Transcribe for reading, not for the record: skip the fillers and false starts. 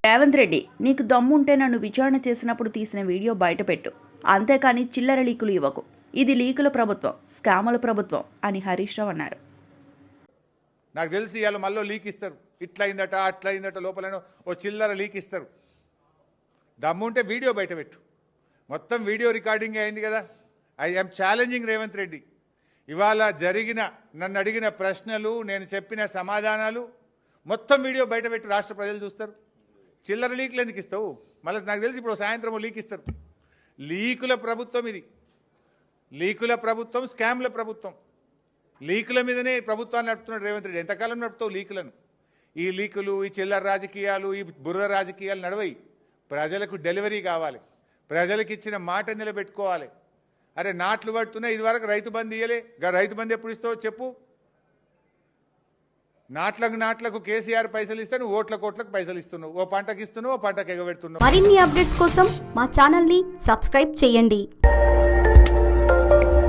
రేవంత్ రెడ్డి, నీకు దమ్ముంటే నన్ను విచారణ చేసినప్పుడు తీసిన వీడియో బయటపెట్టు, అంతేకాని చిల్లర లీకులు ఇవ్వకు. ఇది లీకుల ప్రభుత్వం, స్కాముల ప్రభుత్వం అని హరీష్ రావు అన్నారు. నాకు తెలిసి ఇవాళ మళ్ళీ లీక్ ఇస్తారు, ఇట్లయిందట అట్లయిందట, లోపల ఓ చిల్లర లీక్ ఇస్తారు. దమ్ముంటే వీడియో బయటపెట్టు. మొత్తం వీడియో రికార్డింగ్ అయింది కదా. I'm challenging Revanth Reddy. ఇవాళ జరిగిన నన్ను అడిగిన ప్రశ్నలు, నేను చెప్పిన సమాధానాలు మొత్తం వీడియో బయటపెట్టు, రాష్ట్ర ప్రజలు చూస్తారు. చిల్లర లీకులు ఎందుకు ఇస్తావు? మళ్ళీ నాకు తెలిసి ఇప్పుడు సాయంత్రం లీక్ ఇస్తారు. లీకుల ప్రభుత్వం ఇది, లీకుల ప్రభుత్వం, స్కామ్ల ప్రభుత్వం. లీకుల మీదనే ప్రభుత్వాన్ని నడుపుతున్నాడు రేవంత్ రెడ్డి. ఎంతకాలం నడుపుతావు లీకులను? ఈ లీకులు, ఈ చిల్లర రాజకీయాలు, ఈ బురద రాజకీయాలు నడవయి. ప్రజలకు డెలివరీ కావాలి, ప్రజలకు ఇచ్చిన మాట నిలబెట్టుకోవాలి. అరే నాట్లు పడుతున్నా, ఇదివరకు రైతు బంధు ఇయ్యలే, రైతు బంధు ఎప్పుడు ఇస్తావో చెప్పు. నాట్లకు కేసీఆర్ పైసలు ఇస్తే నువ్వు ఓట్లకు పైసలు ఇస్తున్నావు. ఓ పంటకి ఇస్తున్నావు, ఓ పంటకి ఎగబెడుతున్నావు. మరిన్ని అప్డేట్స్ కోసం మా ఛానల్ ని సబ్స్క్రైబ్ చేయండి.